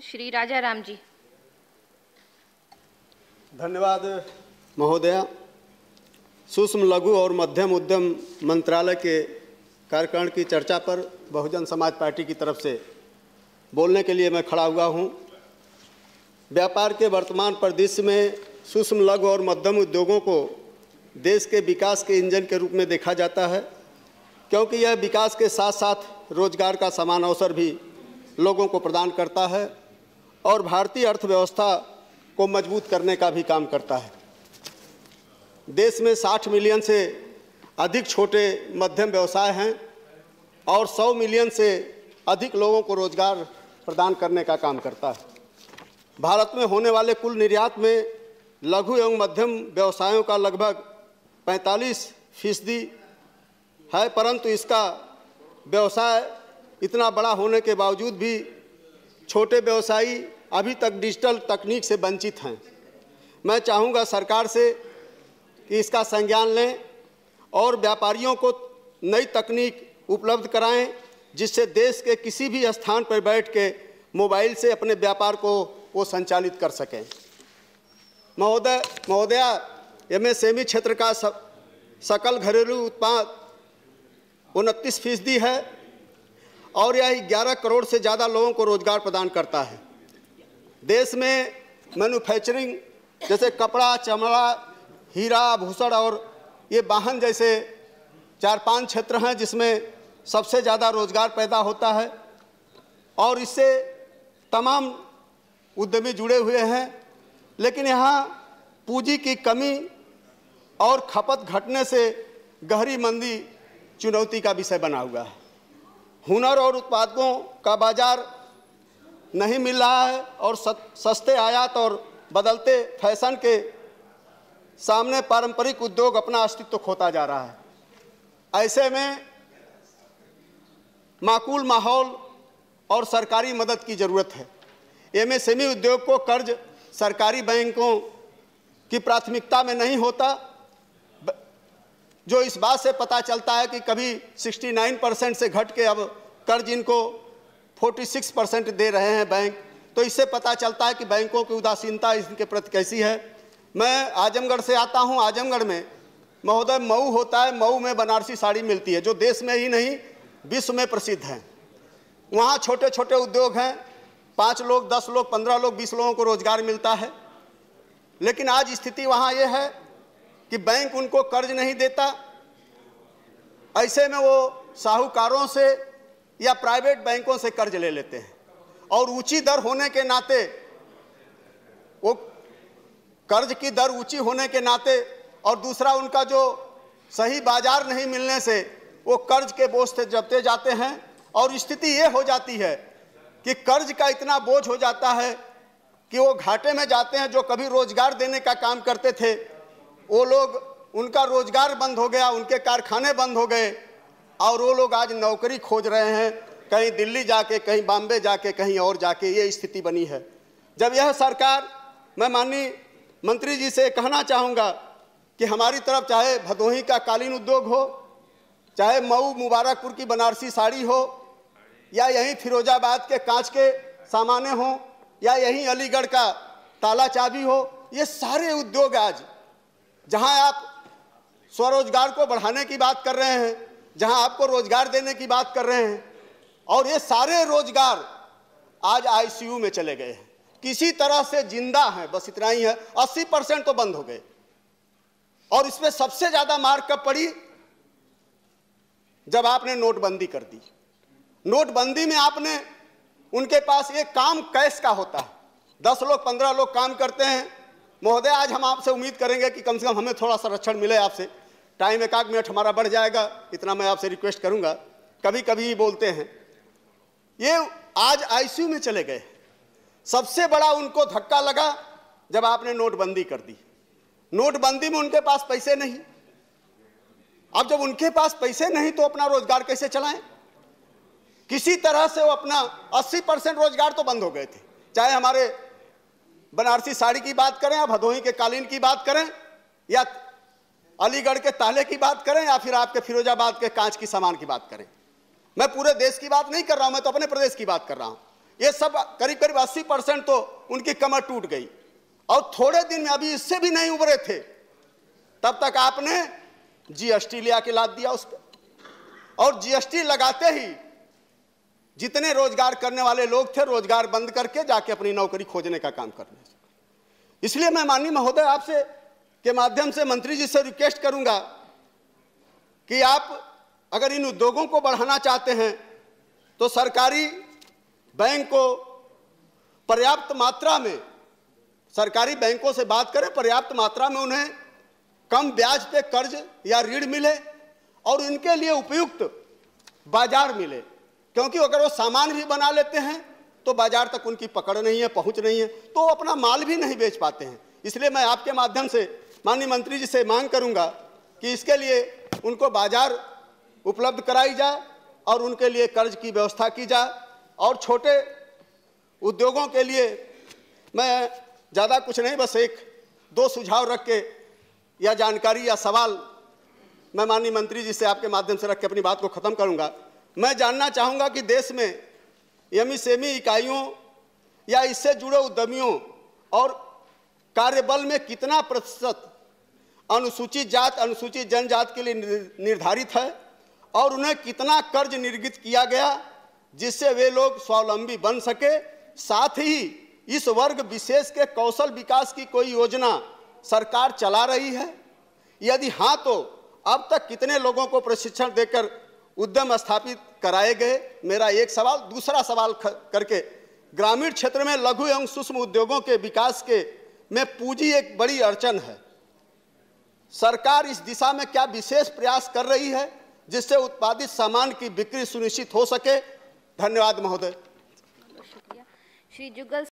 श्री राजा राम जी। धन्यवाद महोदया। सूक्ष्म लघु और मध्यम उद्यम मंत्रालय के कार्यकारण की चर्चा पर बहुजन समाज पार्टी की तरफ से बोलने के लिए मैं खड़ा हुआ हूं। व्यापार के वर्तमान परिदृश्य में सूक्ष्म लघु और मध्यम उद्योगों को देश के विकास के इंजन के रूप में देखा जाता है, क्योंकि यह विकास के साथ साथ रोजगार का समान अवसर भी लोगों को प्रदान करता है और भारतीय अर्थव्यवस्था को मजबूत करने का भी काम करता है। देश में 60 मिलियन से अधिक छोटे मध्यम व्यवसाय हैं और 100 मिलियन से अधिक लोगों को रोजगार प्रदान करने का काम करता है। भारत में होने वाले कुल निर्यात में लघु एवं मध्यम व्यवसायों का लगभग 45% है, परंतु इसका व्यवसाय इतना बड़ा होने के बावजूद भी छोटे व्यवसायी अभी तक डिजिटल तकनीक से वंचित हैं। मैं चाहूँगा सरकार से कि इसका संज्ञान लें और व्यापारियों को नई तकनीक उपलब्ध कराएं, जिससे देश के किसी भी स्थान पर बैठ के मोबाइल से अपने व्यापार को वो संचालित कर सकें। महोदया, एमएसएमई क्षेत्र का सकल घरेलू उत्पाद 29% है और यह 11 करोड़ से ज़्यादा लोगों को रोजगार प्रदान करता है। देश में मैन्युफैक्चरिंग जैसे कपड़ा, चमड़ा, हीरा, आभूषण और ये वाहन जैसे 4-5 क्षेत्र हैं जिसमें सबसे ज़्यादा रोजगार पैदा होता है और इससे तमाम उद्यमी जुड़े हुए हैं। लेकिन यहाँ पूंजी की कमी और खपत घटने से गहरी मंदी चुनौती का विषय बना हुआ है। हुनर और उत्पादों का बाजार नहीं मिल रहा है और सस्ते आयात और बदलते फैशन के सामने पारंपरिक उद्योग अपना अस्तित्व खोता जा रहा है। ऐसे में माकूल माहौल और सरकारी मदद की ज़रूरत है। एमएसएमई उद्योग को कर्ज सरकारी बैंकों की प्राथमिकता में नहीं होता, जो इस बात से पता चलता है कि कभी 69% से घट के अब कर्ज इनको 46% दे रहे हैं बैंक। तो इससे पता चलता है कि बैंकों की उदासीनता इनके प्रति कैसी है। मैं आजमगढ़ से आता हूं। आजमगढ़ में महोदय मऊ होता है। मऊ में बनारसी साड़ी मिलती है जो देश में ही नहीं विश्व में प्रसिद्ध है। वहाँ छोटे छोटे उद्योग हैं, 5 लोग, 10 लोग, 15 लोग, 20 लोगों को रोजगार मिलता है। लेकिन आज स्थिति वहाँ ये है कि बैंक उनको कर्ज नहीं देता। ऐसे में वो साहूकारों से या प्राइवेट बैंकों से कर्ज ले लेते हैं और ऊंची दर होने के नाते वो कर्ज की दर ऊंची होने के नाते और दूसरा उनका जो सही बाजार नहीं मिलने से वो कर्ज के बोझ से जबते जाते हैं और स्थिति ये हो जाती है कि कर्ज का इतना बोझ हो जाता है कि वो घाटे में जाते हैं। जो कभी रोजगार देने का काम करते थे वो लोग, उनका रोजगार बंद हो गया, उनके कारखाने बंद हो गए और वो लोग आज नौकरी खोज रहे हैं, कहीं दिल्ली जाके, कहीं बॉम्बे जाके, कहीं और जाके। ये स्थिति बनी है। जब यह सरकार, मैं माननीय मंत्री जी से कहना चाहूँगा कि हमारी तरफ चाहे भदोही का कालीन उद्योग हो, चाहे मऊ मुबारकपुर की बनारसी साड़ी हो, या यहीं फिरोजाबाद के कांच के सामाने हों, या यहीं अलीगढ़ का ताला चाबी हो, ये सारे उद्योग आज जहां आप स्वरोजगार को बढ़ाने की बात कर रहे हैं, जहां आपको रोजगार देने की बात कर रहे हैं, और ये सारे रोजगार आज आईसीयू में चले गए हैं, किसी तरह से जिंदा हैं, बस इतना ही है। 80% तो बंद हो गए। और इसमें सबसे ज्यादा मार कब पड़ी? जब आपने नोटबंदी कर दी। नोटबंदी में आपने उनके पास एक काम कैश का होता है, 10 लोग 15 लोग काम करते हैं। महोदय, आज हम आपसे उम्मीद करेंगे कि कम से कम हमें थोड़ा संरक्षण मिले आपसे। टाइम 1 मिनट हमारा बढ़ जाएगा, इतना मैं आपसे रिक्वेस्ट करूंगा। कभी कभी बोलते हैं, ये आज आईसीयू में चले गए। सबसे बड़ा उनको धक्का लगा जब आपने नोटबंदी कर दी। नोटबंदी में उनके पास पैसे नहीं। अब जब उनके पास पैसे नहीं तो अपना रोजगार कैसे चलाएं? किसी तरह से वो अपना 80% रोजगार तो बंद हो गए थे। चाहे हमारे बनारसी साड़ी की बात करें या भदोही के कालीन की बात करें या अलीगढ़ के ताले की बात करें या फिर आपके फिरोजाबाद के कांच की सामान की बात करें। मैं पूरे देश की बात नहीं कर रहा हूं, मैं तो अपने प्रदेश की बात कर रहा हूं। ये सब करीब करीब 80% तो उनकी कमर टूट गई और थोड़े दिन में, अभी इससे भी नहीं उभरे थे, तब तक आपने जीएसटी ले आके लाद दिया उस पर। और जीएसटी लगाते ही जितने रोजगार करने वाले लोग थे, रोजगार बंद करके जाके अपनी नौकरी खोजने का काम करने। इसलिए मैं माननीय महोदय आपसे के माध्यम से मंत्री जी से रिक्वेस्ट करूंगा कि आप अगर इन उद्योगों को बढ़ाना चाहते हैं तो सरकारी बैंक को पर्याप्त मात्रा में, सरकारी बैंकों से बात करें, पर्याप्त मात्रा में उन्हें कम ब्याज पे कर्ज या ऋण मिले और इनके लिए उपयुक्त बाजार मिले, क्योंकि अगर वो सामान भी बना लेते हैं तो बाजार तक उनकी पकड़ नहीं है, पहुंच नहीं है, तो अपना माल भी नहीं बेच पाते हैं। इसलिए मैं आपके माध्यम से माननीय मंत्री जी से मांग करूंगा कि इसके लिए उनको बाजार उपलब्ध कराई जाए और उनके लिए कर्ज की व्यवस्था की जाए। और छोटे उद्योगों के लिए मैं ज़्यादा कुछ नहीं, बस एक दो सुझाव रख के या जानकारी या सवाल मैं माननीय मंत्री जी से आपके माध्यम से रख के अपनी बात को ख़त्म करूंगा। मैं जानना चाहूँगा कि देश में एमएसएमई इकाइयों या इससे जुड़े उद्यमियों और कार्यबल में कितना प्रतिशत अनुसूचित जात, अनुसूचित जनजाति के लिए निर्धारित है और उन्हें कितना कर्ज निर्गत किया गया जिससे वे लोग स्वावलंबी बन सके। साथ ही इस वर्ग विशेष के कौशल विकास की कोई योजना सरकार चला रही है? यदि हाँ तो अब तक कितने लोगों को प्रशिक्षण देकर उद्यम स्थापित कराए गए? मेरा एक सवाल। दूसरा सवाल करके, ग्रामीण क्षेत्र में लघु एवं सूक्ष्म उद्योगों के विकास के में पूंजी एक बड़ी अड़चन है। सरकार इस दिशा में क्या विशेष प्रयास कर रही है जिससे उत्पादित सामान की बिक्री सुनिश्चित हो सके? धन्यवाद महोदय। श्री जुगल